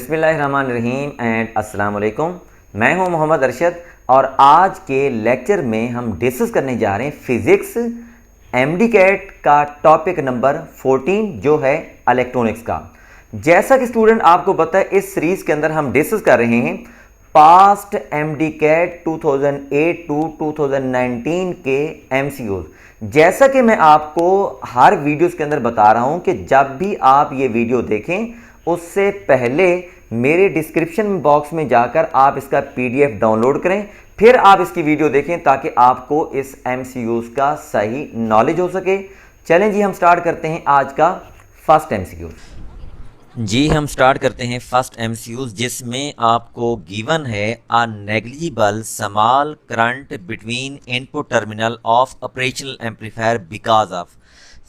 बिस्मिल्लाहिर्रहमानिर्रहीम एंड अस्सलाम वालेकुम। मैं हूं मोहम्मद अरशद और आज के लेक्चर में हम डिस्कस करने जा रहे हैं फिज़िक्स एमडी कैट का टॉपिक नंबर 14 जो है इलेक्ट्रॉनिक्स का। जैसा कि स्टूडेंट आपको पता है, इस सीरीज़ के अंदर हम डिस्कस कर रहे हैं पास्ट एमडी कैट 2008 टू 2019 के एमसीक्यूज। जैसा कि मैं आपको हर वीडियोस के अंदर बता रहा हूं कि जब भी आप ये वीडियो देखें उससे पहले मेरे डिस्क्रिप्शन बॉक्स में जाकर आप इसका पीडीएफ डाउनलोड करें, फिर आप इसकी वीडियो देखें ताकि आपको इस एमसीक्यूज का सही नॉलेज हो सके। चलें जी, हम स्टार्ट करते हैं आज का फर्स्ट एमसीक्यूज। जी, हम स्टार्ट करते हैं फर्स्ट एमसीक्यूज जिसमें आपको गिवन है a negligible small current between input terminal of operational amplifier because of.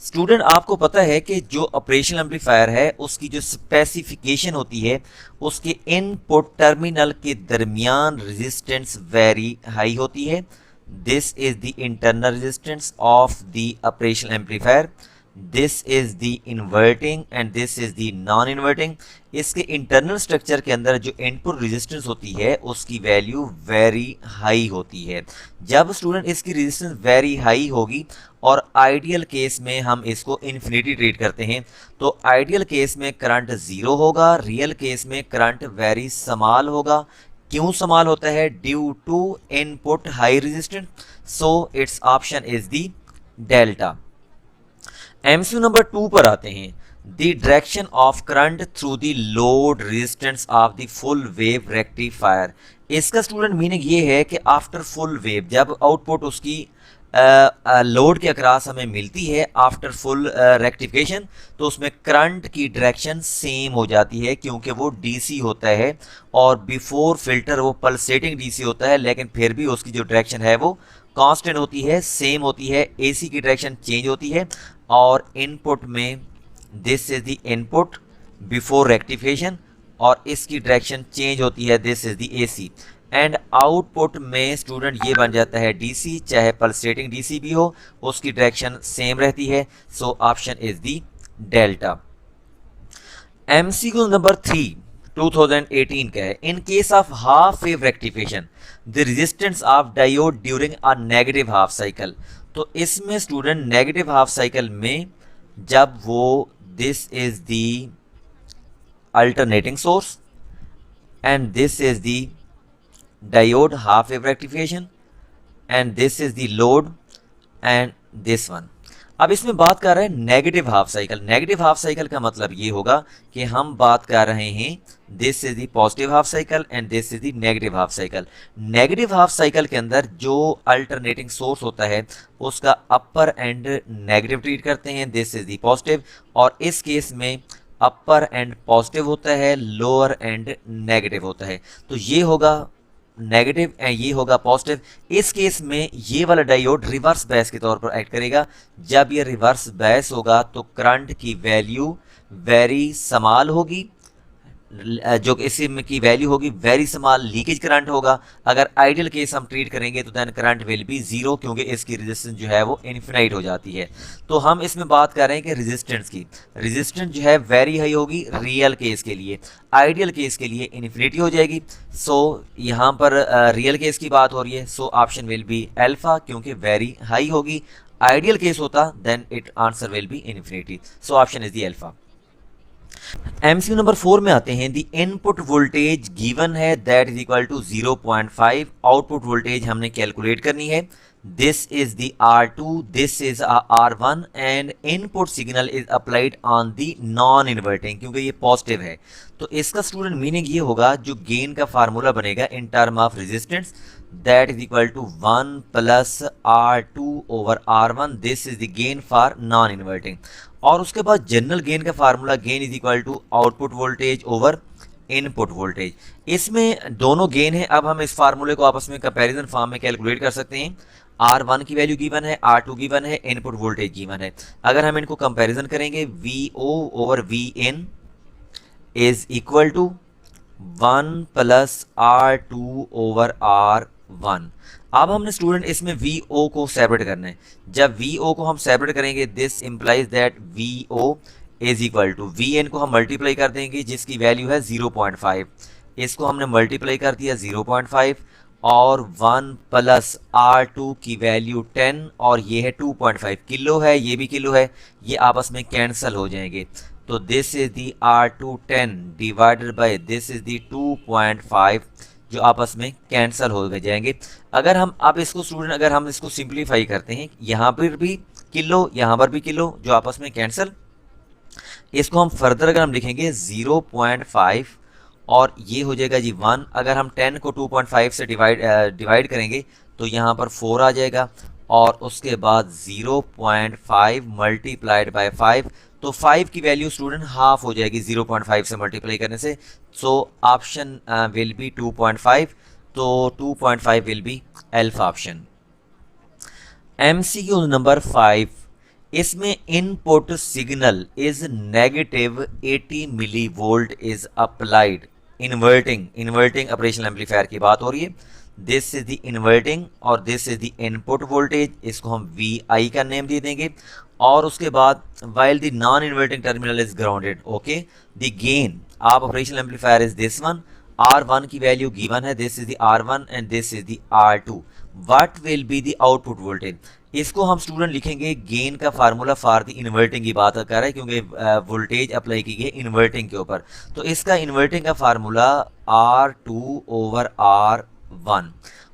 Student, आपको पता है कि जो ऑपरेशनल एम्पलीफायर है उसकी जो स्पेसिफिकेशन होती है उसके इनपुट टर्मिनल के दरमियान रेजिस्टेंस वेरी हाई होती है। This is the internal resistance of the operational amplifier, this is the inverting and this is the non inverting. इसके इंटरनल स्ट्रक्चर के अंदर जो इनपुट रेजिस्टेंस होती है उसकी वैल्यू वेरी हाई होती है। जब स्टूडेंट इसकी रेजिस्टेंस वेरी हाई होगी और आइडियल केस में हम इसको इन्फिनिटी ट्रीट करते हैं, तो आइडियल केस में करंट जीरो होगा, रियल केस में करंट वेरी स्मॉल होगा। क्यों स्मॉल होता है? Due to input high resistance, so it's option is the delta. MCQ number 2 पर आते हैं। The direction of current through the load resistance of the full wave rectifier. इसका student meaning ये है कि आफ्टर फुल वेव, जब output उसकी load के अक्रॉस हमें मिलती है आफ्टर फुल रेक्टिफिकेशन, तो उसमें करंट की डायरेक्शन सेम हो जाती है क्योंकि वो डीसी होता है और बिफोर फिल्टर वो पल्सेटिंग डीसी होता है, लेकिन फिर भी उसकी जो डायरेक्शन है वो कांस्टेंट होती है, सेम होती है। एसी की डायरेक्शन चेंज होती है और इनपुट में this is the input before rectification और इसकी डायरेक्शन चेंज होती है, this is the AC. And output में स्टूडेंट ये बन जाता है डीसी, चाहे पल्सेटिंग डीसी भी हो उसकी डायरेक्शन सेम रहती है, so option is the delta. MCQ number 3 2018 का है। In case of half wave rectification the resistance of diode during a negative half cycle. तो इसमें स्टूडेंट नेगेटिव हाफ साइकिल में जब वो this is the alternating source and this is the diode half wave rectification and this is the load and this one. अब इसमें बात कर रहे हैं negative half cycle. Negative half cycle का मतलब ये होगा कि हम बात कर रहे हैं this is the positive half cycle and this is the negative half cycle. Negative half cycle के अंदर जो अल्टरनेटिंग सोर्स होता है उसका अपर एंड नेगेटिव ट्रीट करते हैं, दिस इज द पॉजिटिव, और इस केस में अपर एंड पॉजिटिव होता है, लोअर एंड नेगेटिव होता है। तो ये होगा नेगेटिव एंड ये होगा पॉजिटिव। इस केस में ये वाला डायोड रिवर्स बैस के तौर पर एक्ट करेगा। जब ये रिवर्स बैस होगा तो करंट की वैल्यू वेरी स्मॉल होगी, जो इसमें की वैल्यू होगी वेरी स्मॉल, लीकेज करंट होगा। अगर आइडियल केस हम ट्रीट करेंगे तो then current will be zero क्योंकि इसकी रेजिस्टेंस जो है वो इन्फिनाइट हो जाती है। तो हम इसमें बात कर रहे हैं कि रेजिस्टेंस की, रेजिस्टेंस जो है वेरी हाई होगी रियल केस के लिए, आइडियल केस के लिए इन्फिनिटी हो जाएगी। सो यहाँ पर रियल केस की बात हो रही है, so option will be alpha क्योंकि वेरी हाई होगी। आइडियल केस होता then it answer will be infinity, so option is the alpha. MCQ number 4 में आते हैं। दी इनपुट वोल्टेज गिवन है that is equal to 0.5। Output voltage हमने calculate करनी है। This is the R2, this is R1 and input signal is applied on the non inverting क्योंकि ये positive है। तो इसका स्टूडेंट मीनिंग ये होगा जो गेन का फार्मूला बनेगा in term of resistance that is equal to 1 plus R2 over R1, this is the gain for non inverting. और उसके बाद जनरल गेन का formula gain is equal to output voltage over input voltage. इसमें दोनों gain है। अब हम इस फार्मूले को आपस में कंपैरिजन फॉर्म में कैलकुलेट कर सकते हैं। R1 की वैल्यू गिवन है, R2 गिवन है, इनपुट वोल्टेज गिवन है। अगर हम इनको कंपैरिजन करेंगे VO over VN is equal to 1 plus R2 over R1। अब हमने स्टूडेंट इसमें VO को सेपरेट करना है। जब VO को हम सेपरेट करेंगे this implies that VO is equal to V N को हम मल्टीप्लाई कर देंगे जिसकी वैल्यू है 0.5, इसको हमने मल्टीप्लाई कर दिया 0.5 और 1 प्लस R2 की वैल्यू 10 और ये है 2.5 किलो है, ये भी किलो है, ये आपस में कैंसिल हो जाएंगे। तो this is the R2 10 divided by this is दी 2.5 जो आपस में कैंसिल हो जाएंगे। अगर हम अब इसको स्टूडेंट अगर हम इसको सिंप्लीफाई करते हैं, यहाँ पर भी किलो यहाँ पर भी किलो जो आपस में कैंसिल, इसको हम फर्दर अगर हम लिखेंगे 0.5 और ये हो जाएगा जी 1। अगर हम 10 को 2.5 से डिवाइड करेंगे तो यहाँ पर 4 आ जाएगा और उसके बाद 0.5 मल्टीप्लाइड बाय 5, तो 5 की वैल्यू स्टूडेंट हाफ हो जाएगी 0.5 से मल्टीप्लाई करने से। सो ऑप्शन विल बी 2.5, तो 2.5 will be alpha option. MCQ number 5, इसमें input signal is negative 80 milli volt is applied inverting operational amplifier की बात हो रही है। दिस इज द इन्वर्टिंग और this is the input voltage, इसको हम VI का नेम दे देंगे। और उसके बाद while the non inverting terminal is grounded, okay, the gain of operational amplifier is this one. R1 की वैल्यू गिवन है, this is the R1 and this is the R2। What will be the output voltage, इसको हम student लिखेंगे gain का formula for the inverting की बात कर रहा है क्योंकि वोल्टेज अप्लाई की गई इन्वर्टिंग के ऊपर। तो इसका इन्वर्टिंग का फार्मूला R2 ओवर R1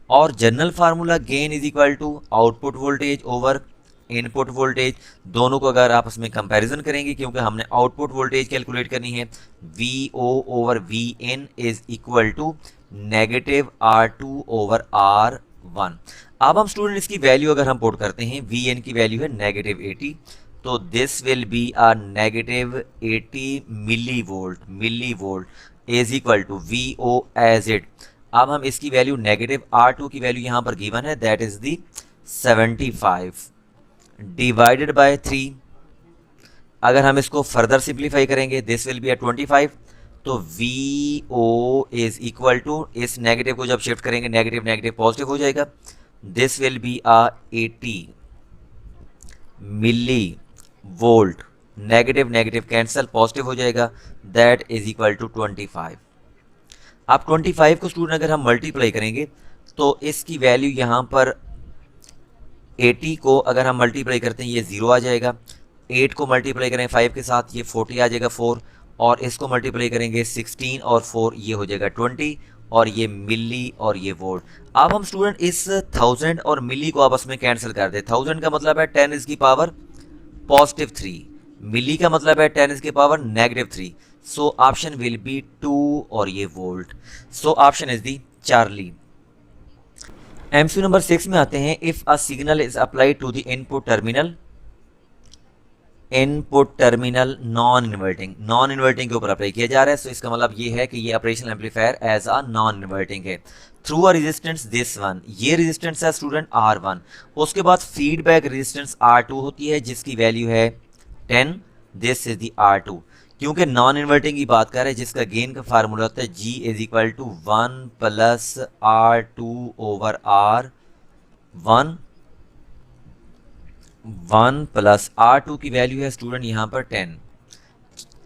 और general formula gain is equal to output voltage over input voltage. दोनों को अगर आपस में कंपैरिजन करेंगे क्योंकि हमने आउटपुट वोल्टेज कैलकुलेट करनी है, VO over VN is equal to negative R2 over R1। अब हम स्टूडेंट इसकी वैल्यू अगर हम पुट करते हैं, VN की वैल्यू है नेगेटिव 80, तो this will be a negative 80 milli volt is equal to VO as it. अब हम इसकी वैल्यू नेगेटिव R2 की वैल्यू यहाँ पर गिवन है, that is the 75 divided by 3। अगर हम इसको फर्दर सिंप्लीफाई करेंगे, दिस विल बी अ 25, तो VO इज इक्वल टू, इस नेगेटिव को जब शिफ्ट करेंगे नेगेटिव नेगेटिव पॉजिटिव हो जाएगा, this will be a 80 milli volt, negative negative cancel positive हो जाएगा, दैट इज इक्वल टू 25। अब 25 को स्टूडेंट अगर हम मल्टीप्लाई करेंगे तो इसकी वैल्यू यहाँ पर 80 को अगर हम मल्टीप्लाई करते हैं ये 0 आ जाएगा, 8 को मल्टीप्लाई करें 5 के साथ ये 40 आ जाएगा 4, और इसको मल्टीप्लाई करेंगे 16 और 4 ये हो जाएगा 20, और ये मिली और ये वोल्ट। अब हम स्टूडेंट इस 1000 और मिली को आपस में कैंसिल कर दे। 1000 का मतलब है 10 इज की पावर पॉजिटिव 3, मिली का मतलब है 10 इज की power negative 3। So option will be 2 और ये volt. So option is the Charlie. MCQ number 6 में आते हैं, if a signal is applied to the input terminal non inverting के ऊपर अप्लाई किया जा रहा है। सो इसका मतलब ये है कि ये operational amplifier as a non inverting है। Through a resistance this one, ये रेजिस्टेंस है स्टूडेंट R1, उसके बाद फीडबैक रेजिस्टेंस R2 होती है जिसकी वैल्यू है 10, दिस इज द R2। क्योंकि नॉन इन्वर्टिंग की बात कर रहे हैं जिसका गेन का फार्मूला होता है G is equal to 1 plus R2 over R1, 1 plus R2 की वैल्यू है स्टूडेंट यहाँ पर 10,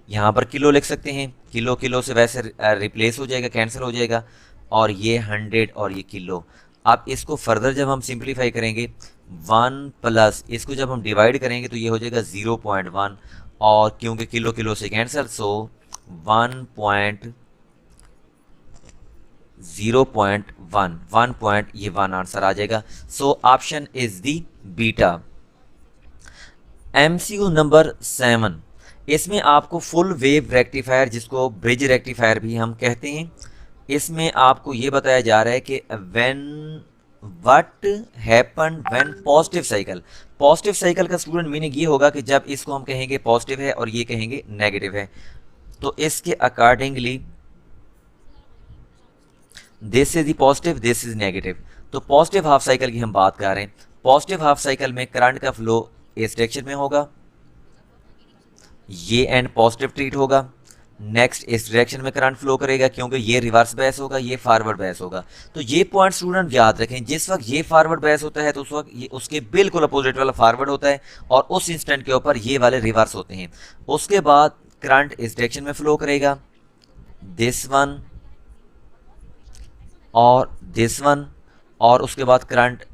यहाँ पर किलो लिख सकते हैं, किलो से वैसे रिप्लेस हो जाएगा, कैंसिल हो जाएगा, और ये 100 और ये किलो। अब इसको फर्दर जब हम सिंप्लीफाई करेंगे 1 प्लस इसको जब हम डिवाइड करेंगे तो ये हो जाएगा 0.1, और क्योंकि किलो से कैंसिल, सो 1.0.1 ये 1 आंसर आ जाएगा। सो option is the beta. MCQ number 7, इसमें आपको फुल वेव रेक्टिफायर जिसको ब्रिज रेक्टिफायर भी हम कहते हैं, इसमें आपको ये बताया जा रहा है कि what happen when positive cycle का स्टूडेंट मीनिंग ये होगा कि जब इसको हम कहेंगे पॉजिटिव है और ये कहेंगे नेगेटिव है, तो इसके accordingly this is the positive, this is negative. तो पॉजिटिव हाफ साइकिल की हम बात कर रहे हैं। पॉजिटिव हाफ साइकिल में करंट का फ्लो इस डायरेक्शन में होगा, ये एंड पॉजिटिव ट्रीट होगा, नेक्स्ट इस डायरेक्शन में करंट फ्लो करेगा क्योंकि ये रिवर्स बैस होगा, ये फॉरवर्ड बैस होगा। तो ये पॉइंट स्टूडेंट याद रखें, जिस वक्त ये फॉरवर्ड बैस होता है तो उस वक्त ये उसके बिल्कुल अपोजिट वाला फॉरवर्ड होता है और उस इंस्टेंट के ऊपर ये वाले रिवर्स होते हैं। उसके बाद करंट इस डायरेक्शन में फ्लो करेगा, दिस वन और दिस वन, और उसके बाद करंट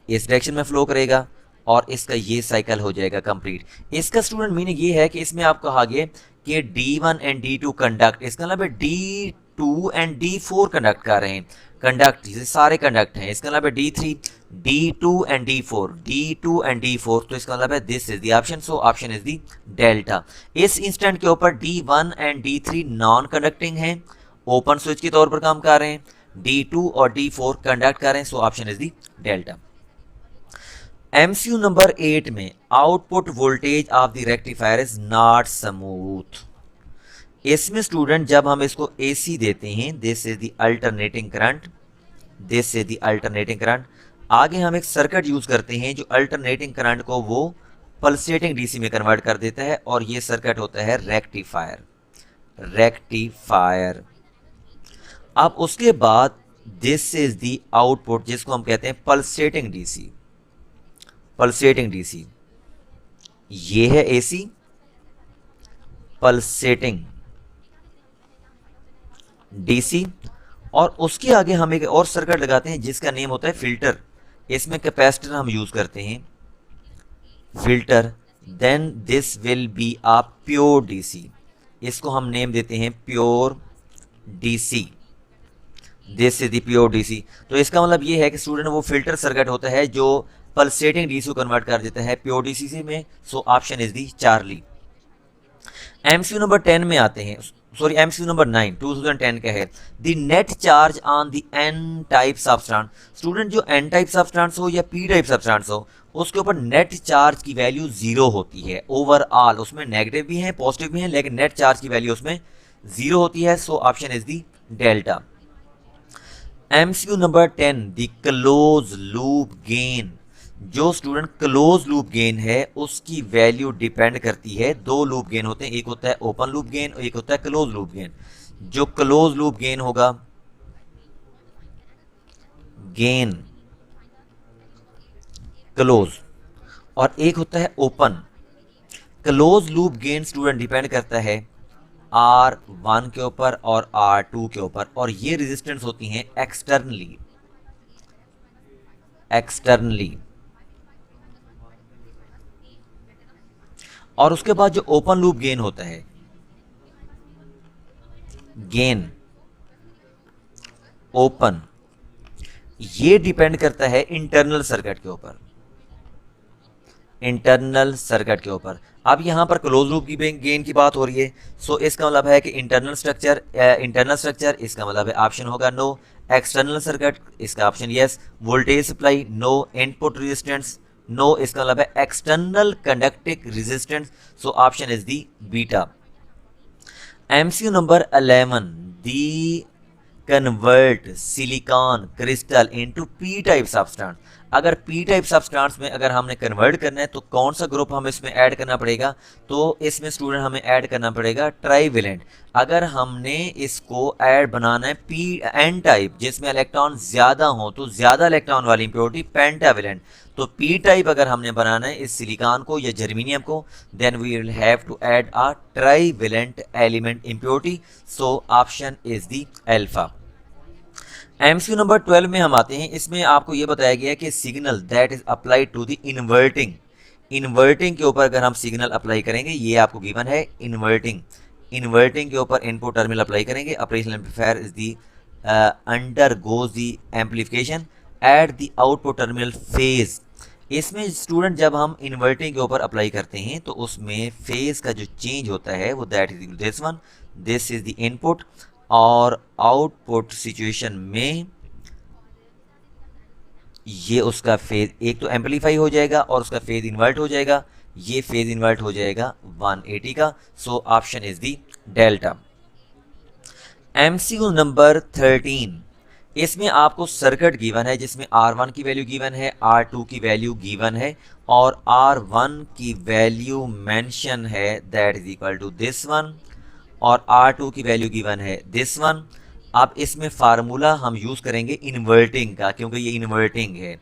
इस डायरेक्शन में फ्लो करेगा और इसका ये साइकिल हो जाएगा कंप्लीट। इसका स्टूडेंट मीनिंग ये है कि इसमें आपको कहा गया कि D1 एंड D2 कंडक्ट, इसका मतलब है D2 एंड D4 कंडक्ट कर रहे हैं, कंडक्ट ये सारे कंडक्ट हैं। इसका मतलब है D3, D2 and D4, D2 and D4, तो इसका मतलब है this is the option, so option is the delta. इस इंस्टेंट के ऊपर D1 and D3 non conducting हैं, ओपन स्विच के तौर पर काम कर रहे हैं, D2 और D4 कंडक्ट कर रहे हैं, सो option is the delta. MCQ number 8 में output voltage of the rectifier is not smooth. इसमें स्टूडेंट जब हम इसको AC देते हैं, this is the alternating current, this is the alternating current. आगे हम एक सर्किट यूज करते हैं जो अल्टरनेटिंग करंट को वो पल्सेटिंग DC में कन्वर्ट कर देता है और ये सर्किट होता है रेक्टिफायर, रेक्टिफायर। अब उसके बाद दिस इज द आउटपुट जिसको हम कहते हैं पल्सेटिंग DC, पल्सेटिंग DC। ये है AC, पल्सेटिंग DC, और उसके आगे हम एक और सर्किट लगाते हैं जिसका नेम होता है फिल्टर। इसमें कैपेसिटर हम यूज करते हैं, filter. Then this will be a pure DC, इसको हम नेम देते हैं pure DC, this is the pure DC। तो इसका मतलब ये है कि स्टूडेंट वो फिल्टर सर्किट होता है जो पल्सेटिंग DC को कन्वर्ट कर देता है प्योर DC से में, सो option is the Charlie. MCQ number 10 में आते हैं, सॉरी MCQ नंबर 9 2010 का है, the net charge on the N type substance. Student जो N टाइप सब्सटेंस हो या P टाइप सब्सटेंस हो उसके ऊपर नेट चार्ज की वैल्यू 0 होती है ओवरऑल, उसमें नेगेटिव भी है पॉजिटिव भी है लेकिन नेट चार्ज की वैल्यू उसमें 0 होती है, so option is the delta. MCQ number 10 the close loop gain. जो स्टूडेंट क्लोज लूप गेन है उसकी वैल्यू डिपेंड करती है, दो लूप गेन होते हैं, एक होता है ओपन लूप गेन और एक होता है क्लोज लूप गेन। जो क्लोज लूप गेन होगा, गेन क्लोज, और एक होता है open. Close loop gain student depend करता है R1 के ऊपर और R2 के ऊपर, और ये रेजिस्टेंस होती हैं एक्सटर्नली, एक्सटर्नली। और उसके बाद जो ओपन लूप गेन होता है, गेन ओपन, ये डिपेंड करता है इंटरनल सर्किट के ऊपर, इंटरनल सर्किट के ऊपर। अब यहां पर क्लोज लूप की गेन की बात हो रही है, सो इसका मतलब है कि इंटरनल स्ट्रक्चर, इंटरनल स्ट्रक्चर इसका मतलब है ऑप्शन होगा नो, एक्सटर्नल सर्किट इसका option yes, voltage supply no, input resistance no, इसका मतलब है external conducting resistance, so option is the beta. MCQ number 11 the convert silicon crystal into P type substance. अगर P type substance में अगर हमने convert करना है तो कौन सा ग्रुप हमें इसमें ऐड करना पड़ेगा, तो इसमें स्टूडेंट हमें ऐड करना पड़ेगा ट्राइवेलेंट। अगर हमने इसको ऐड बनाना है N टाइप जिसमें इलेक्ट्रॉन ज्यादा हो तो ज्यादा इलेक्ट्रॉन वाली इंप्योरिटी पेंटावेलेंट, तो P टाइप अगर हमने बनाना है इस सिलिकॉन को या जर्मेनियम को, then we will have to add a trivalent element impurity, so option is the alpha. MCQ number 12 में हम आते हैं, इसमें आपको यह बताया गया है कि signal that is applied to the inverting, inverting के ऊपर अगर हम सिग्नल अप्लाई करेंगे, ये आपको गिवन है इन्वर्टिंग, इन्वर्टिंग के ऊपर इनपुट टर्मिनल अप्लाई करेंगे, operational amplifier is the undergoes the amplification at the output terminal phase. इसमें स्टूडेंट जब हम इन्वर्टिंग के ऊपर अप्लाई करते हैं तो उसमें फेज का जो चेंज होता है वो that is this one, this is the input, और आउटपुट सिचुएशन में ये उसका फेज एक तो एम्पलीफाई हो जाएगा और उसका फेज इन्वर्ट हो जाएगा, ये फेज इन्वर्ट हो जाएगा 180 का, सो option is the delta. MCQ number 13, इसमें आपको सर्किट गिवन है जिसमें R1 की वैल्यू गिवन है, R2 की वैल्यू गिवन है और R1 की वैल्यू मेंशन है that is equal to this one, और R2 की वैल्यू गिवन है दिस वन। अब इसमें फार्मूला हम यूज करेंगे इन्वर्टिंग का, क्योंकि ये इन्वर्टिंग है।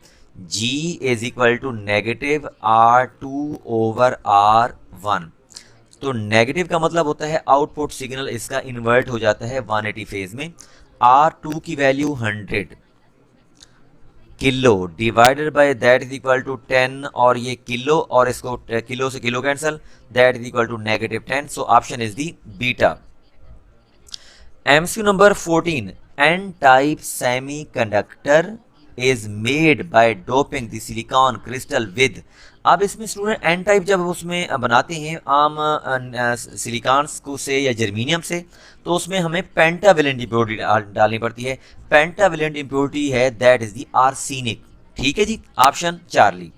G is equal to negative R2/R1। तो नेगेटिव का मतलब होता है आउटपुट सिग्नल इसका इन्वर्ट हो जाता है 180 फेज में। R2 की value 100 kilo divided by that is equal to 10, और ये किलो और इसको किलो से kilo cancel, that is equal to negative 10। So option is the beta. MCQ number 14, n type semiconductor is made by doping the silicon crystal with. अब इसमें student N type जब उसमें बनाते हैं आम सिलिकॉन्स को से या जर्मीनियम से, तो उसमें हमें पेंटावेलेंट इम्प्योरिटी डालनी पड़ती है। पेंटावेलेंट इम्प्योरिटी है दैट इज द आर्सेनिक। ठीक है जी, ऑप्शन चार्ली।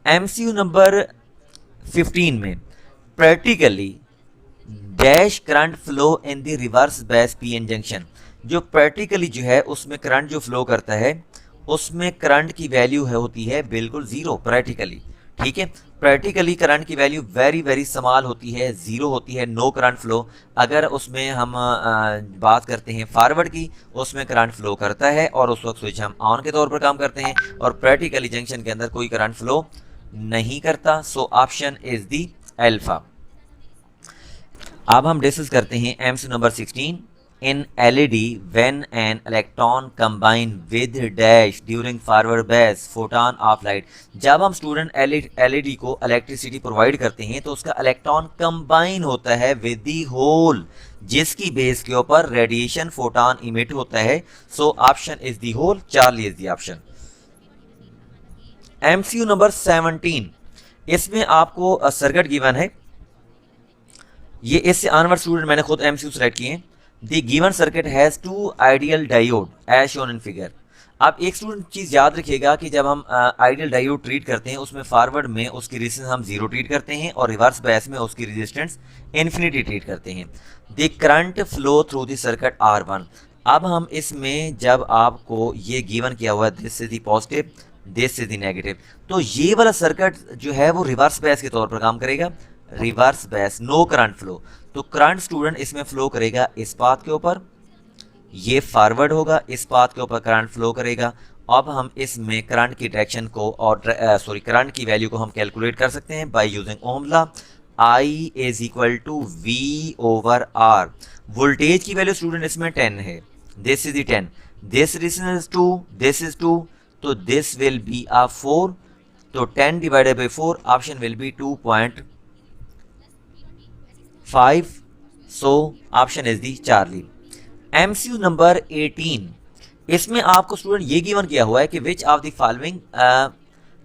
MCQ नंबर 15 में practically dash current flow in the reverse base PN junction. जो प्रैक्टिकली जो है उसमें करंट जो फ्लो करता है उसमें करंट की वैल्यू है होती है बिल्कुल जीरो प्रैक्टिकली। ठीक है, प्रैक्टिकली करंट की वैल्यू वेरी वेरी स्मॉल होती है, जीरो होती है, नो करंट फ्लो। अगर उसमें हम बात करते हैं फॉरवर्ड की, उसमें करंट फ्लो करता है और उस वक्त स्विच हम ऑन के तौर पर काम करते हैं, और प्रैक्टिकली जंक्शन के अंदर कोई करंट फ्लो नहीं करता। सो ऑप्शन इज दी अल्फा। अब हम डिस्कस करते हैं MCQ number 16, in LED when an electron combine with dash during forward bias photon of light। जब हम स्टूडेंट LED को इलेक्ट्रिसिटी प्रोवाइड करते हैं तो उसका इलेक्ट्रॉन कंबाइन होता है विद दी होल, जिसकी बेस के ऊपर रेडिएशन फोटोन इमिट होता है। So option is the hole, Charlie is the option. MCQ number 17, इसमें आपको सर्किट गिवन है। ये इससे ऑनवर्ड स्टूडेंट मैंने खुद MCQ सेलेक्ट किए हैं। The given circuit has two ideal diode as shown in figure. अब एक स्टूडेंट चीज याद रखिएगा कि जब हम आइडियल डायोड ट्रीट करते हैं उसमें फॉरवर्ड में उसकी रेजिस्टेंस हम जीरो ट्रीट करते हैं और रिवर्स बायस में उसकी रेजिस्टेंस इन्फिनिटी ट्रीट करते हैं। The current flow through the circuit R1। अब हम इसमें जब आपको ये गिवन किया हुआ है this is the positive, this is the negative, तो ये वाला सर्किट जो है वो रिवर्स बायस के तौर पर काम करेगा। Reverse bias, no current flow, तो करंट स्टूडेंट इसमें फ्लो करेगा इस पाथ के ऊपर, ये फॉरवर्ड होगा, इस पाथ के ऊपर करंट फ्लो करेगा। अब हम इसमें करंट की डायरेक्शन को और करंट की वैल्यू को हम कैलकुलेट कर सकते हैं by using ohm law. I is equal to V/R। Voltage की वैल्यू स्टूडेंट इसमें 10 है, this is the 10, this resistance 2, this is 2, तो दिस विल बी 4, तो 10 divided by 4, option will be 2.5। So option is the Charlie. MCQ number 18, इसमें आपको student ये given किया हुआ है कि which of the following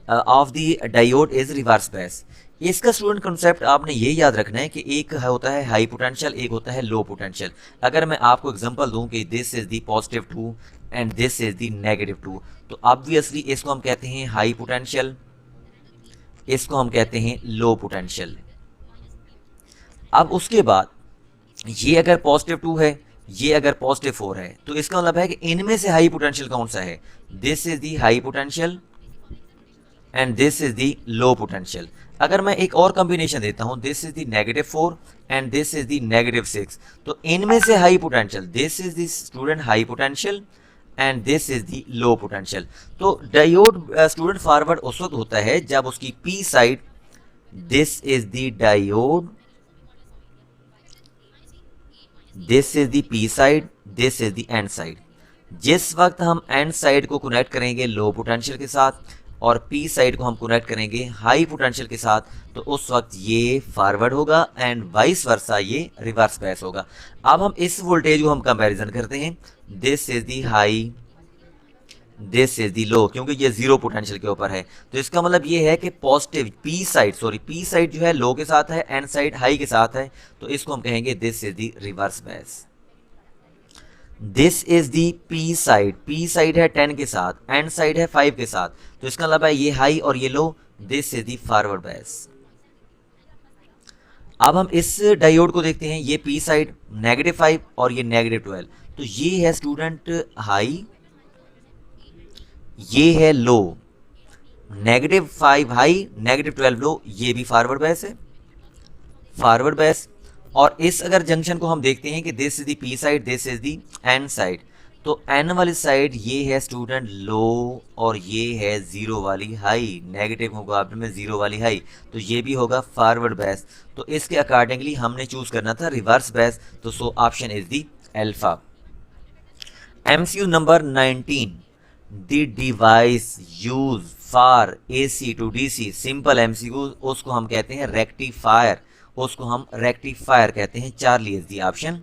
of the diode is reverse bias. इसका स्टूडेंट कंसेप्ट आपने ये याद रखना है कि एक होता है हाई पोटेंशियल, एक होता है लो पोटेंशियल। अगर मैं आपको एग्जांपल दूं कि this is the positive 2 and this is the negative 2, तो ऑब्वियसली इसको हम कहते हैं हाई पोटेंशियल, इसको हम कहते हैं लो पोटेंशियल। अब उसके बाद ये अगर पॉजिटिव 2 है, ये अगर पॉजिटिव 4 है, तो इसका मतलब है कि इनमें से हाई पोटेंशियल कौन सा है, this is the high potential and this is the low potential. अगर मैं एक और कॉम्बिनेशन देता हूं, this is the -4 and this is दी -6, तो इनमें से high potential, this is the student high potential and this is the low potential. तो डायोड स्टूडेंट फॉरवर्ड उस वक्त होता है जब उसकी P side, this is the diode, this is the P side, this is the and side. जिस वक्त हम एंड साइड को कनेक्ट करेंगे लो पोटेंशियल के साथ और पी साइड को हम कनेक्ट करेंगे हाई पोटेंशियल के साथ, तो उस वक्त ये फॉरवर्ड होगा एंड वाइस वर्सा ये रिवर्स बायस होगा। अब हम इस वोल्टेज को हम कंपैरिजन करते हैं, this is the high, this is the low, क्योंकि ये जीरो पोटेंशियल के ऊपर है, तो इसका मतलब ये है कि पॉजिटिव पी साइड जो है लो के साथ है, एंड साइड हाई के साथ है, तो इसको हम कहेंगे this is the reverse bias. This is the P side है 10 के साथ, एंड साइड है 5 के साथ, तो इसका मतलब है ये हाई और ये low, this is the forward bias. अब हम इस डायोड को देखते हैं, ये पी साइड -5 और ये -12, तो ये है स्टूडेंट हाई, ये है लो, -5 हाई, -12 लो, ये भी फॉरवर्ड बायस है, फॉरवर्ड बायस। और इस अगर जंक्शन को हम देखते हैं कि this is the P side, this is the N side, तो एन वाली साइड ये है स्टूडेंट लो और ये है जीरो वाली हाई, नेगेटिव मुकाबले में जीरो वाली हाई, तो ये भी होगा फॉरवर्ड बैस। तो इसके अकॉर्डिंगली हमने चूज करना था रिवर्स बैस, तो so option is the alpha. MCQ number 19, the device use for AC to DC, simple MCQ, उसको हम कहते हैं रेक्टिफायर, उसको हम रेक्टिफायर कहते हैं। Charlie is the option.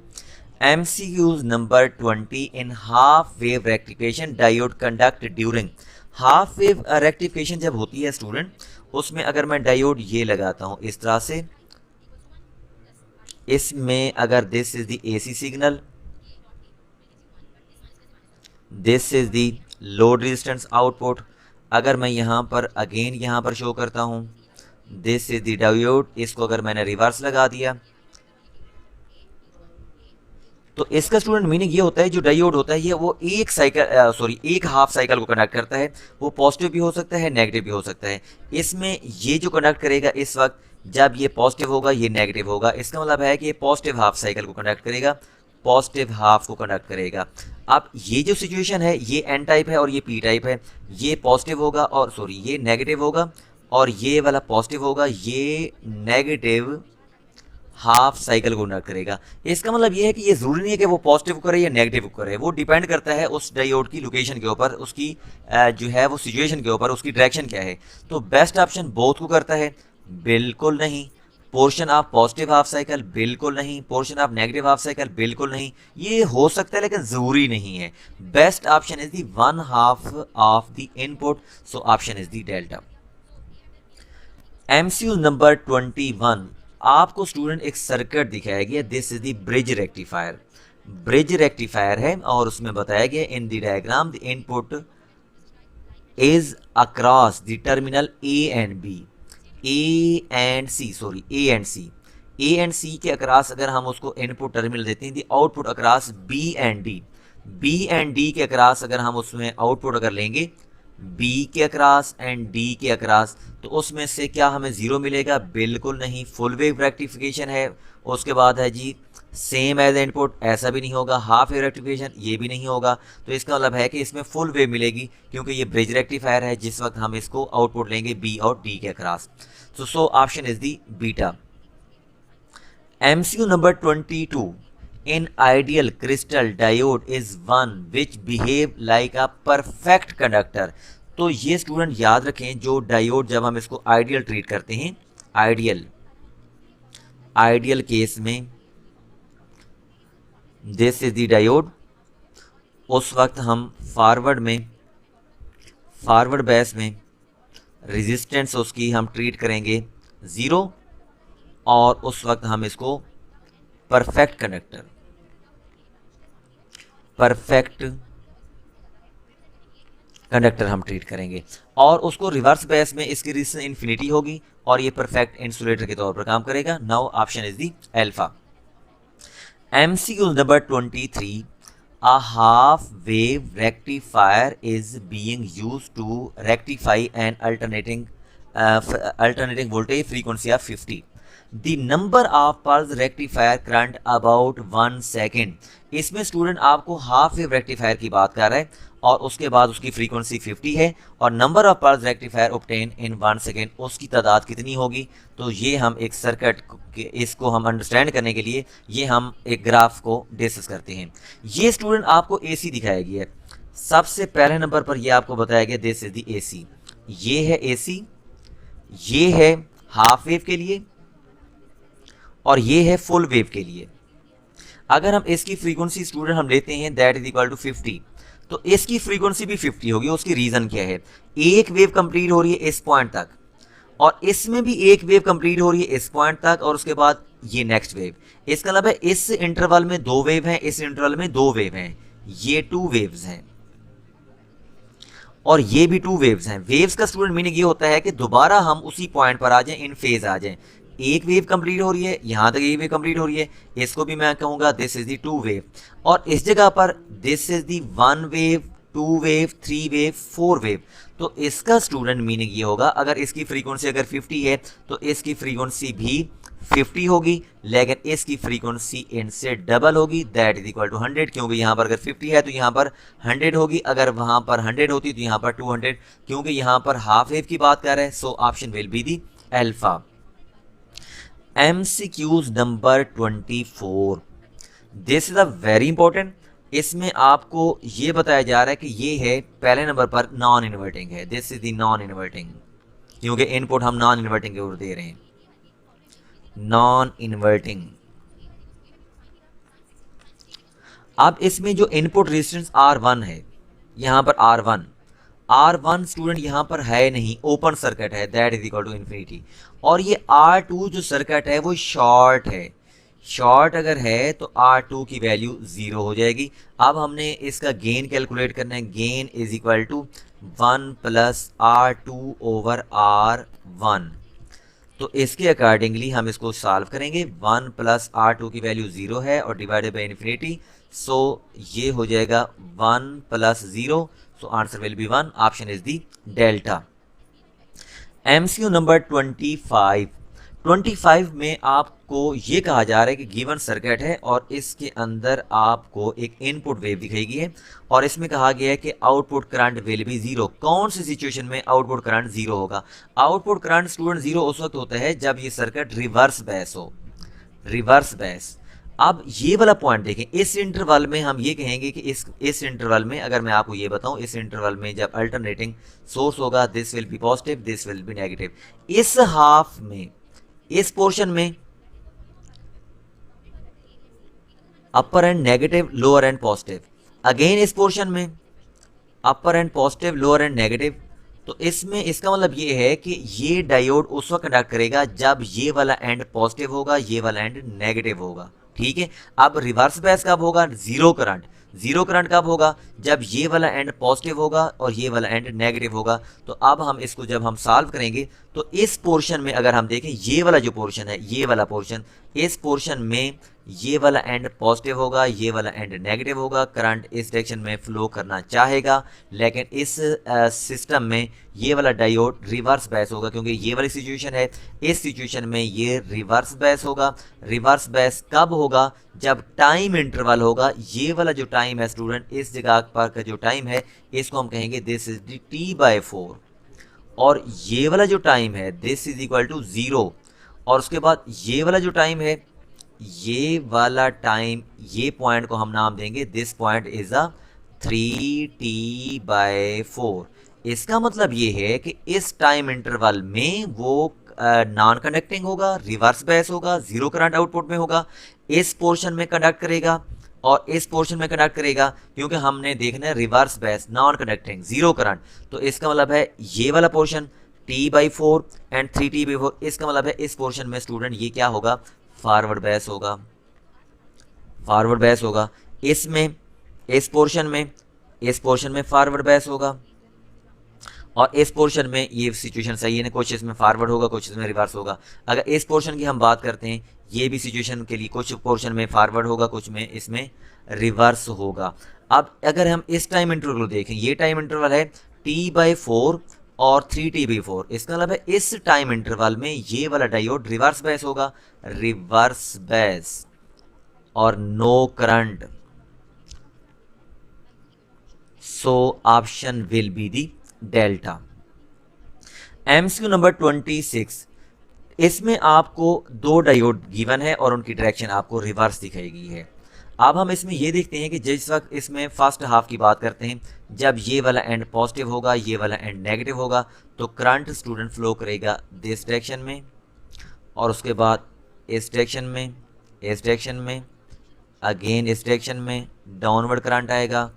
MCQs number 20, in half wave rectification diode conduct during, half wave rectification जब होती है स्टूडेंट, उसमें अगर मैं डायोड ये लगाता हूं इस तरह से, इसमें अगर this is the AC signal, this is the load resistance output, अगर मैं यहाँ पर अगेन यहाँ पर शो करता हूँ दिस इज द डायोड, इसको अगर मैंने रिवर्स लगा दिया, तो इसका स्टूडेंट मीनिंग ये होता है जो डायोड होता है ये वो एक साइकिल एक हाफ साइकिल को कंडक्ट करता है, वो पॉजिटिव भी हो सकता है नेगेटिव भी हो सकता है। इसमें ये जो कंडक्ट करेगा इस वक्त जब ये पॉजिटिव होगा ये नेगेटिव होगा, इसका मतलब है कि ये पॉजिटिव हाफ साइकिल को कंडक्ट करेगा, पॉजिटिव हाफ को कंडक्ट करेगा। अब ये जो सिचुएशन है ये एन टाइप है और ये पी टाइप है, ये पॉजिटिव होगा और ये नेगेटिव होगा और ये वाला पॉजिटिव होगा, ये नेगेटिव हाफ साइकिल को कंडक्ट करेगा। इसका मतलब ये है कि ये जरूरी नहीं है कि वो पॉजिटिव करे या नेगेटिव करे, वो डिपेंड करता है उस डायोड की लोकेशन के ऊपर, उसकी जो है वो सिचुएशन के ऊपर, उसकी डायरेक्शन क्या है। तो बेस्ट ऑप्शन बोथ को करता है, बिल्कुल नहीं। Portion of positive half cycle, बिल्कुल नहीं। Portion of negative half cycle, बिल्कुल नहीं। ये हो सकता है लेकिन जरूरी नहीं है। Best option is the one half of the input, so option is the delta. MCQ number 21, आपको स्टूडेंट एक सर्किट दिखाया गया, this is the bridge rectifier, bridge rectifier है और उसमें बताया गया in the diagram the input is across the terminal A and C के अक्रॉस अगर हम उसको इनपुट टर्मिनल देते हैं, the output across B and D के अक्रॉस अगर हम उसमें आउटपुट अगर लेंगे B के अक्रॉस एंड D के अक्रॉस, तो उसमें से क्या हमें जीरो मिलेगा? बिल्कुल नहीं। फुल वेव रेक्टिफिकेशन है। उसके बाद है जी सेम एज इनपुट, ऐसा भी नहीं होगा। हाफ वेव रेक्टिफिकेशन, ये भी नहीं होगा। तो इसका मतलब है कि इसमें फुल वेव मिलेगी क्योंकि ये ब्रिज रेक्टिफायर है जिस वक्त हम इसको आउटपुट लेंगे B और D के across. So option is the beta. MCQ number 22, in ideal crystal diode is one which behave like a perfect conductor। तो ये स्टूडेंट याद रखें, जो डायोड जब हम इसको आइडियल ट्रीट करते हैं, आइडियल केस में दिस इज द डायोड, उस वक्त हम फॉरवर्ड बेस में रेजिस्टेंस उसकी हम ट्रीट करेंगे ज़ीरो और उस वक्त हम इसको परफेक्ट कंडक्टर हम ट्रीट करेंगे और उसको रिवर्स बेस में इसकी रेजिस्टेंस इन्फिनिटी होगी और ये परफेक्ट इंसुलेटर के तौर पर काम करेगा। Now option is the alpha. MCQ number 23, a half wave rectifier is being used to rectify an alternating voltage frequency of 50. The number of pulse rectifier current about 1 second। इसमें student आपको half wave rectifier की बात कर रहा है और उसके बाद उसकी फ्रीक्वेंसी 50 है और number of pulse rectifier obtain in 1 second, उसकी तादाद कितनी होगी? तो ये हम एक सर्किट, इसको हम अंडरस्टैंड करने के लिए ये हम एक ग्राफ को डिस्कस करते हैं। ये स्टूडेंट आपको AC दिखाया गया है। सबसे पहले नंबर पर ये आपको बताया गया दिस इज द AC, ये है AC, ये है हाफ वेव के लिए और ये है फुल वेव के लिए। अगर हम इसकी फ्रीक्वेंसी स्टूडेंट हम लेते हैं दैट इज इक्वल टू 50, तो इसकी फ्रीक्वेंसी भी 50 होगी। उसकी रीजन क्या है? एक वेव कंप्लीट हो रही है इस पॉइंट तक और इसमें भी एक वेव कंप्लीट हो रही है इस पॉइंट तक और उसके बाद ये नेक्स्ट वेव। इसका मतलब है इस इंटरवल में 2 वेव हैं, इस इंटरवल में 2 वेव हैं, ये 2 वेव्स हैं और ये भी 2 वेव्स हैं। वेव्स का स्टूडेंट मीनिंग ये होता है कि दोबारा हम उसी पॉइंट पर आ जाएं, इन फेज आ जाएं। एक वेव कंप्लीट हो रही है, यहां तक एक वेव कंप्लीट हो रही है, इसको भी मैं कहूंगा दिस इज दी 2 वेव और इस जगह पर this is the 1 wave, 2 wave, 3 wave, 4 wave. तो इसका स्टूडेंट मीनिंग ये होगा, अगर इसकी फ्रीक्वेंसी अगर 50 है तो इसकी फ्रीक्वेंसी भी 50 होगी, लेकिन इसकी फ्रीक्वेंसी इनसे डबल होगी, दैट इज इक्वल टू 100, क्योंकि यहाँ पर अगर 50 है तो यहाँ पर 100 होगी, अगर वहाँ पर 100 होती तो यहाँ पर 200, क्योंकि यहाँ पर हाफ वेव की बात कर रहे हैं, सो option will be the alpha. MCQs number 24, this is a very important. इसमें आपको ये बताया जा रहा है कि ये है पहले नंबर पर नॉन इन्वर्टिंग है, this is the non inverting, क्योंकि इनपुट हम नॉन इन्वर्टिंग के ओर दे रहे हैं, नॉन इन्वर्टिंग। अब इसमें जो इनपुट रेजिस्टेंस R1 है, यहां पर R1 स्टूडेंट यहां पर है नहीं, ओपन सर्किट है, that is equal to infinity. और ये R2 जो सर्किट है वो शॉर्ट है, शॉर्ट अगर है तो R2 की वैल्यू 0 हो जाएगी। अब हमने इसका गेन कैलकुलेट करना है, gain is equal to 1 plus R2 over R1। तो इसके अकॉर्डिंगली हम इसको सॉल्व करेंगे, 1 प्लस R2 की वैल्यू 0 है और डिवाइडेड बाई इन्फिनिटी, सो ये हो जाएगा 1 plus 0, so answer will B 1, option is the delta. MCQ number 25 में आपको ये कहा जा रहा है कि गिवन सर्किट है और इसके अंदर आपको एक इनपुट वेव दिखाई है और इसमें कहा गया है कि आउटपुट करंट विल बी 0। कौन सी सिचुएशन में आउटपुट करंट 0 होगा? आउटपुट करंट स्टूडेंट 0 उस वक्त होता है जब ये सर्किट रिवर्स बैस हो, रिवर्स बैस। अब ये वाला पॉइंट देखें, इस इंटरवल में हम ये कहेंगे कि इस इंटरवल में अगर मैं आपको ये बताऊं, इस इंटरवल में जब अल्टरनेटिंग सोर्स होगा, this will be positive, this will be negative. इस हाफ में, इस पोर्शन में upper end negative, lower end positive. Again इस पोर्शन में upper end positive, lower end negative. तो इसमें इसका मतलब ये है कि ये डायोड उस वक्त कंडक्ट करेगा जब ये वाला एंड पॉजिटिव होगा, ये वाला एंड नेगेटिव होगा, ठीक है। अब रिवर्स बैस कब होगा? जीरो करंट कब होगा? जब ये वाला एंड पॉजिटिव होगा और ये वाला एंड नेगेटिव होगा। तो अब हम इसको जब हम सॉल्व करेंगे तो इस पोर्शन में अगर हम देखें, ये वाला जो पोर्शन है, ये वाला पोर्शन, इस पोर्शन में ये वाला एंड पॉजिटिव होगा, ये वाला एंड नेगेटिव होगा, करंट इस डायरेक्शन में फ्लो करना चाहेगा, लेकिन इस सिस्टम में ये वाला डायोड रिवर्स बैस होगा, क्योंकि ये वाली सिचुएशन है, इस सिचुएशन में ये रिवर्स बैस होगा। रिवर्स बैस कब होगा? जब टाइम इंटरवल होगा। ये वाला जो टाइम है स्टूडेंट, इस जगह पर का जो टाइम है, इसको हम कहेंगे दिस इज दी T/4, और ये वाला जो टाइम है दिस इज इक्वल टू 0, और उसके बाद ये वाला जो टाइम है, ये वाला टाइम, ये पॉइंट को हम नाम देंगे, this point is a 3T/4। इसका मतलब ये है कि इस टाइम इंटरवल में वो नॉन कंडक्टिंग होगा, रिवर्स बैस होगा, जीरो करंट आउटपुट में होगा, इस पोर्शन में कंडक्ट करेगा और इस पोर्शन में कंडक्ट करेगा, क्योंकि हमने देखना है रिवर्स बैस, नॉन कंडक्टिंग, जीरो करंट। तो इसका मतलब है ये वाला पोर्शन T/4 एंड 3T/4, इसका मतलब है इस पोर्शन में स्टूडेंट ये क्या होगा? फॉरवर्ड बैस होगा, फॉरवर्ड बैस होगा। इसमें, इस पोर्शन में फॉरवर्ड बैस होगा, और इस पोर्शन में ये सिचुएशन सही है ना, कुछ इसमें फॉरवर्ड होगा, कुछ इसमें रिवर्स होगा। अगर इस पोर्शन की हम बात करते हैं, ये भी सिचुएशन के लिए कुछ पोर्शन में फॉरवर्ड होगा, कुछ में इसमें रिवर्स होगा। अब अगर हम इस टाइम इंटरवल को देखें, ये टाइम इंटरवल है T/4 और 3T/4, इसका मतलब है इस टाइम इंटरवल में ये वाला डायोड रिवर्स बैस होगा, रिवर्स बैस और no current, so option will be the delta. MCQ number 26, इसमें आपको दो डायोड गिवन है और उनकी डायरेक्शन आपको रिवर्स दिखाई गई है। अब हम इसमें ये देखते हैं कि जिस वक्त इसमें फर्स्ट हाफ की बात करते हैं, जब ये वाला एंड पॉजिटिव होगा, ये वाला एंड नेगेटिव होगा, तो करंट स्टूडेंट फ्लो करेगा दिस डायरेक्शन में, और उसके बाद इस डायरेक्शन में, इस डायरेक्शन में, अगेन इस डायरेक्शन में डाउनवर्ड करंट आएगा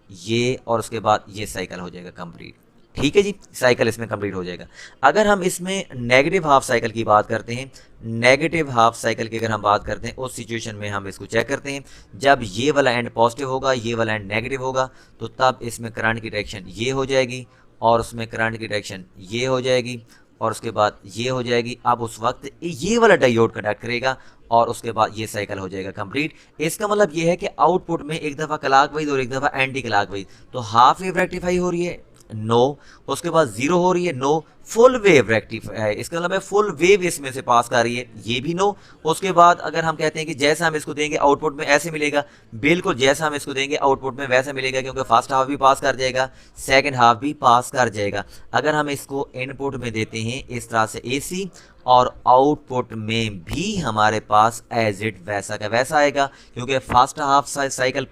ये, और उसके बाद ये साइकिल हो जाएगा कंप्लीट, ठीक है जी, साइकिल इसमें कंप्लीट हो जाएगा। अगर हम इसमें नेगेटिव हाफ साइकिल की बात करते हैं, नेगेटिव हाफ साइकिल की अगर हम बात करते हैं, उस सिचुएशन में हम इसको चेक करते हैं, जब ये वाला एंड पॉजिटिव होगा, ये वाला एंड नेगेटिव होगा, तो तब इसमें करंट की डायरेक्शन ये हो जाएगी, और उसमें करंट की डायरेक्शन ये हो जाएगी, और उसके बाद ये हो जाएगी। अब उस वक्त ये वाला डायोड कंडक्ट करेगा और उसके बाद ये साइकिल हो जाएगा कंप्लीट। इसका मतलब ये है कि आउटपुट में एक दफ़ा क्लॉकवाइज और एक दफ़ा एंटी क्लॉकवाइज, तो हाफ वेव रेक्टिफाई हो रही है, नो, उसके बाद जीरो हो रही है, नो। फुल वेव रेक्टिफायर, इसका मतलब है फुल वेव इसमें से पास कर रही है, ये भी नो। उसके बाद अगर हम कहते हैं कि जैसा हम इसको देंगे आउटपुट में ऐसे मिलेगा, बिल्कुल जैसा हम इसको देंगे आउटपुट में वैसा मिलेगा, क्योंकि फर्स्ट हाफ भी पास कर जाएगा, सेकंड हाफ भी पास कर जाएगा। अगर हम इसको इनपुट में देते हैं इस तरह से एसी, और आउटपुट में भी हमारे पास एज इट वैसा का वैसा आएगा, क्योंकि फर्स्ट हाफ साइकिल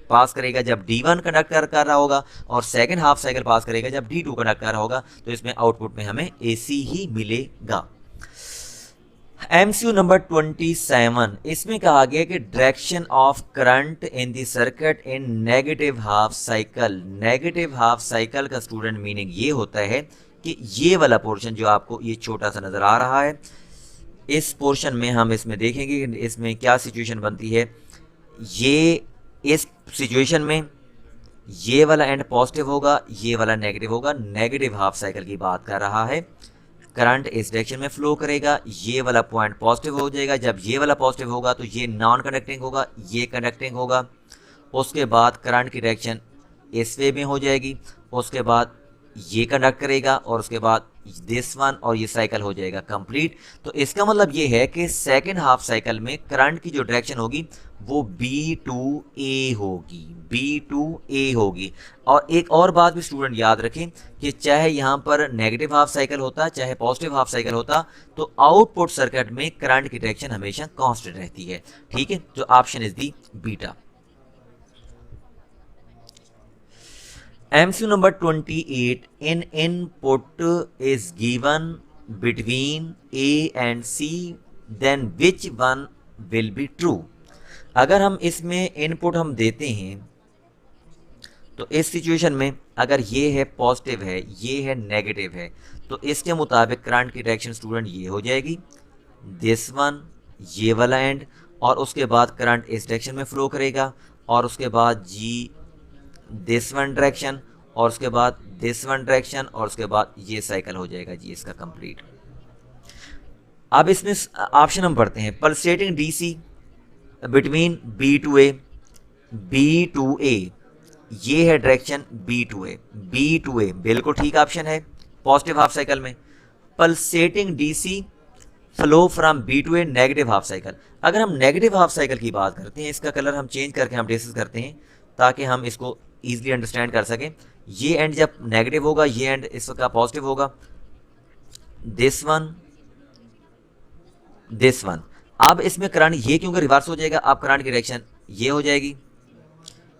पास करेगा जब D1 कंडक्ट कर रहा होगा, और सेकंड हाफ साइकिल पास करेगा जब D2 कंडक्ट कर रहा होगा। तो इसमें आउटपुट में हमें AC ही मिलेगा। MCQ नंबर 27, इसमें कहा गया कि direction of current in the circuit in negative half cycle. Negative half cycle का स्टूडेंट मीनिंग ये होता है कि ये वाला पोर्शन जो आपको ये छोटा सा नजर आ रहा है, इस पोर्शन में हम इसमें देखेंगे इसमें क्या सिचुएशन बनती है। ये इस सिचुएशन में ये वाला एंड पॉजिटिव होगा, ये वाला नेगेटिव होगा। नेगेटिव हाफ साइकिल की बात कर रहा है, करंट इस डायरेक्शन में फ्लो करेगा, ये वाला पॉइंट पॉजिटिव हो जाएगा। जब ये वाला पॉजिटिव होगा तो ये नॉन कंडक्टिंग होगा, ये कंडक्टिंग होगा। उसके बाद करंट की डायरेक्शन इस वे में हो जाएगी, उसके बाद ये कंडक्ट करेगा, और उसके बाद दिस वन, और ये साइकिल हो जाएगा कंप्लीट। तो इसका मतलब ये है कि सेकेंड हाफ साइकिल में करंट की जो डायरेक्शन होगी वो B2A होगी, B2A होगी। और एक और बात भी स्टूडेंट याद रखें कि चाहे यहाँ पर नेगेटिव हाफ साइकिल होता, चाहे पॉजिटिव हाफ साइकिल होता, तो आउटपुट सर्किट में करंट की डायरेक्शन हमेशा कांस्टेंट रहती है। ठीक है, जो option is the beta. MCQ number 28, in input is given between A and C, then which one will be true? अगर हम इसमें इनपुट हम देते हैं तो इस सिचुएशन में अगर ये है पॉजिटिव है, ये है नेगेटिव है, तो इसके मुताबिक करंट की डायरेक्शन स्टूडेंट ये हो जाएगी, दिस वन, ये वाला एंड, और उसके बाद करंट इस डायरेक्शन में फ्लो करेगा, और उसके बाद जी दिस वन डायरेक्शन, और उसके बाद दिस वन डायरेक्शन, और उसके बाद ये साइकिल हो जाएगा जी इसका कंप्लीट। अब इसमें ऑप्शन हम पढ़ते हैं, pulsating DC between B2A, B2A, ये है डायरेक्शन B2A, B2A बिल्कुल ठीक ऑप्शन है पॉजिटिव हाफ साइकिल में। Pulsating DC flow from B2A negative half cycle. अगर हम नेगेटिव हाफ साइकिल की बात करते हैं, इसका कलर हम चेंज करके हम डिस्कस करते हैं ताकि हम इसको इजीली अंडरस्टैंड कर सकें। ये एंड जब नेगेटिव होगा, ये एंड इसका पॉजिटिव होगा, दिस वन, दिस वन। अब इसमें करंट ये क्योंकि रिवर्स हो जाएगा, अब करंट की डायरेक्शन ये हो जाएगी,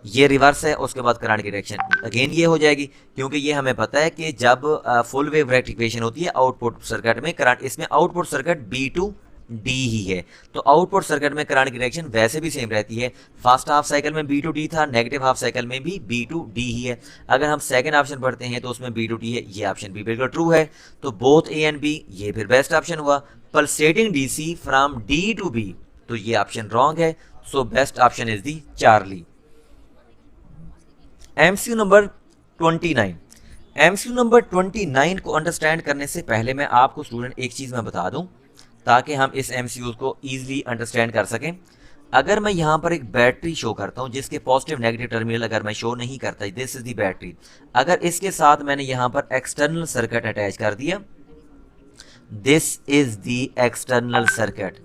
ये रिवर्स है, उसके बाद करंट की डायरेक्शन अगेन ये हो जाएगी, क्योंकि ये हमें पता है कि जब फुल वेव रेक्टिफिकेशन होती है आउटपुट सर्किट में करंट, इसमें आउटपुट सर्किट B2D ही है, तो आउटपुट सर्किट में करंट की डायरेक्शन वैसे भी सेम रहती है। फर्स्ट हाफ साइकिल में B2D था, नेगेटिव हाफ साइकिल में भी B2D ही है। अगर हम सेकंड ऑप्शन पढ़ते हैं तो उसमें B2D है, ये ऑप्शन भी बिल्कुल ट्रू है, तो बोथ A एंड B ये फिर बेस्ट ऑप्शन हुआ। Pulsating DC from D to B, तो ये ऑप्शन रॉन्ग है, so best option is the Charlie. MCQ number 29, MCQ number 29 को अंडरस्टैंड करने से पहले मैं आपको स्टूडेंट एक चीज़ मैं बता दूं ताकि हम इस MCQ को ईजिली अंडरस्टैंड कर सकें। अगर मैं यहाँ पर एक बैटरी शो करता हूँ जिसके पॉजिटिव नेगेटिव टर्मिनल अगर मैं शो नहीं करता, दिस इज दी बैटरी, अगर इसके साथ मैंने यहाँ पर एक्सटर्नल सर्किट अटैच कर दिया, this is the external circuit,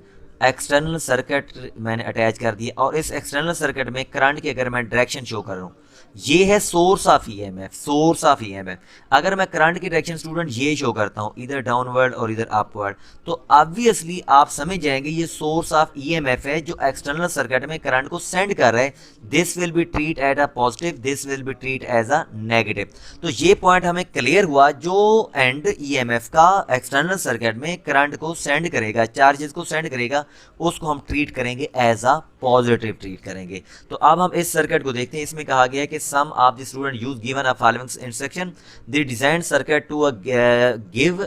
external circuit मैंने अटैच कर दिया, और इस एक्सटर्नल सर्किट में करंट की अगर मैं डायरेक्शन शो कर रहा हूँ, ये है source of EMF, source of EMF। अगर मैं करंट की डायरेक्शन स्टूडेंट ये शो करता हूँ इधर डाउनवर्ड और इधर अपवर्ड, तो ऑब्वियसली आप समझ जाएंगे ये सोर्स ऑफ EMF है जो एक्सटर्नल सर्किट में करंट को सेंड कर रहा है। This will be treat as a positive, this will be treat as a negative. तो ये पॉइंट हमें क्लियर हुआ, जो एंड EMF का एक्सटर्नल सर्किट में करंट को सेंड करेगा, चार्जेस को सेंड करेगा, उसको हम ट्रीट करेंगे एज अ पॉजिटिव ट्रीट करेंगे। तो अब हम इस सर्किट को देखते हैं। इसमें कहा गया है कि some of the student use given a following instruction, they designed circuit to give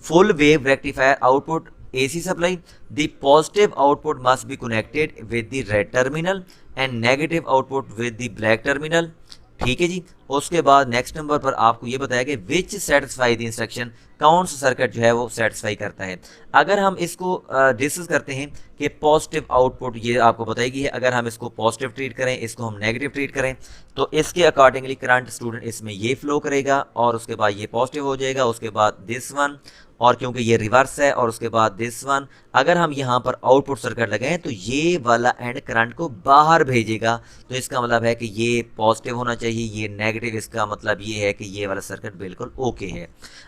full wave rectifier output AC supply. The positive output must be connected with the red terminal and negative output with the black terminal. ठीक है जी। उसके बाद next number पर आपको ये बताया कि विच satisfy the instruction, कौन सा सर्किट जो है वो सेटिस्फाई करता है। अगर हम इसको डिस्कस करते हैं कि पॉजिटिव आउटपुट ये आपको बताएगी है, अगर हम इसको पॉजिटिव ट्रीट करें, इसको हम नेगेटिव ट्रीट करें, तो इसके अकॉर्डिंगली करंट स्टूडेंट इसमें ये फ्लो करेगा और उसके बाद ये पॉजिटिव हो जाएगा, उसके बाद दिस वन, और क्योंकि ये रिवर्स है, और उसके बाद दिस वन। अगर हम यहाँ पर आउटपुट सर्किट लगाएं तो ये वाला एंड करंट को बाहर भेजेगा, तो इसका मतलब है कि ये पॉजिटिव होना चाहिए, ये नेगेटिव, इसका मतलब ये है कि ये वाला सर्किट बिल्कुल ओके है।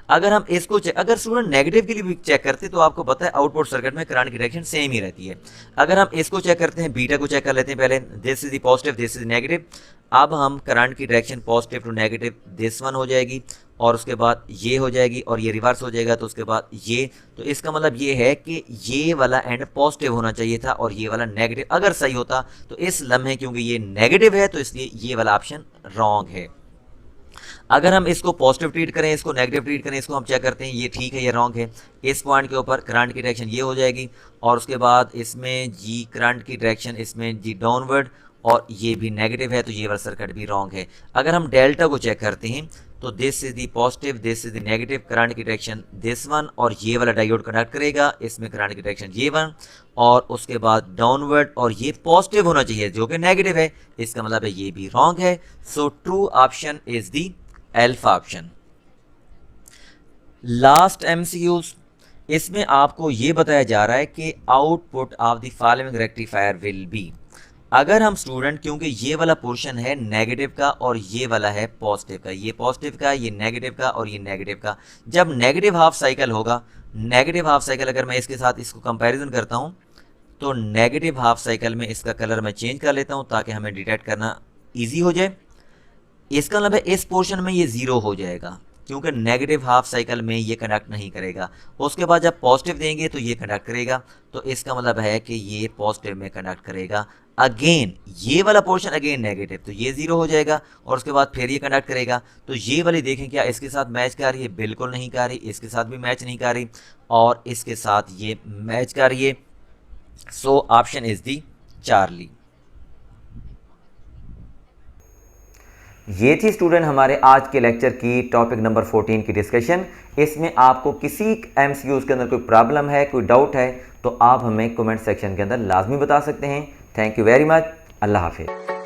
अगर हम इसको अगर स्टूडेंट नेगेटिव के लिए भी चेक करते तो आपको पता है आउटपुट सर्किट में करंट की डायरेक्शन सेम ही रहती है। अगर हम इसको चेक करते हैं, बीटा को चेक कर लेते हैं पहले, this is the positive, this is negative. अब हम करंट की direction positive to negative this one हो जाएगी, और उसके बाद ये हो जाएगी, और ये रिवर्स हो जाएगा, तो उसके बाद ये, तो इसका मतलब ये है कि ये वाला एंड पॉजिटिव होना चाहिए था और ये वाला नेगेटिव। अगर सही होता तो इस लम्हे क्योंकि ये नेगेटिव है तो इसलिए ये वाला ऑप्शन रॉन्ग है। अगर हम इसको पॉजिटिव ट्रीट करें, इसको नेगेटिव ट्रीट करें, इसको हम चेक करते हैं, ये ठीक है, ये रॉन्ग है। इस पॉइंट के ऊपर करंट की डायरेक्शन ये हो जाएगी, और उसके बाद इसमें जी करंट की डायरेक्शन इसमें जी डाउनवर्ड, और ये भी नेगेटिव है, तो ये वाला सर्किट भी रॉन्ग है। अगर हम डेल्टा को चेक करते हैं तो this is the positive, this is the negative, current की डायरेक्शन दिस वन, और ये वाला डायोड कंडक्ट करेगा, इसमें करंट की डायरेक्शन ये वन, और उसके बाद डाउनवर्ड, और ये पॉजिटिव होना चाहिए जो कि नेगेटिव है, इसका मतलब है ये भी रॉन्ग है। So true option is the alpha option. Last MCQs, इसमें आपको ये बताया जा रहा है कि output of the following rectifier will be. अगर हम स्टूडेंट, क्योंकि ये वाला पोर्शन है नेगेटिव का और ये वाला है पॉजिटिव का, ये पॉजिटिव का, ये नेगेटिव का और ये नेगेटिव का, जब नेगेटिव हाफ साइकिल होगा, नेगेटिव हाफ साइकिल अगर मैं इसके साथ इसको कंपैरिजन करता हूँ तो नेगेटिव हाफ साइकिल में इसका कलर मैं चेंज कर लेता हूँ ताकि हमें डिटेक्ट करना ईजी हो जाए। इसका मतलब है इस पोर्शन में ये ज़ीरो हो जाएगा क्योंकि नेगेटिव हाफ साइकिल में ये कनेक्ट नहीं करेगा। उसके बाद जब पॉजिटिव देंगे तो ये कनेक्ट करेगा, तो इसका मतलब है कि ये पॉजिटिव में कनेक्ट करेगा। अगेन ये वाला पोर्शन अगेन नेगेटिव, तो ये ज़ीरो हो जाएगा, और उसके बाद फिर ये कनेक्ट करेगा, तो ये वाली देखें क्या इसके साथ मैच कर रही है, बिल्कुल नहीं कर रही, इसके साथ भी मैच नहीं कर रही, और इसके साथ ये मैच कर रही है। So option is the Charlie. ये थी स्टूडेंट हमारे आज के लेक्चर की टॉपिक नंबर 14 की डिस्कशन। इसमें आपको किसी एमसीक्यूज के अंदर कोई प्रॉब्लम है, कोई डाउट है, तो आप हमें कमेंट सेक्शन के अंदर लाजमी बता सकते हैं। Thank you very much. अल्लाह हाफिज़।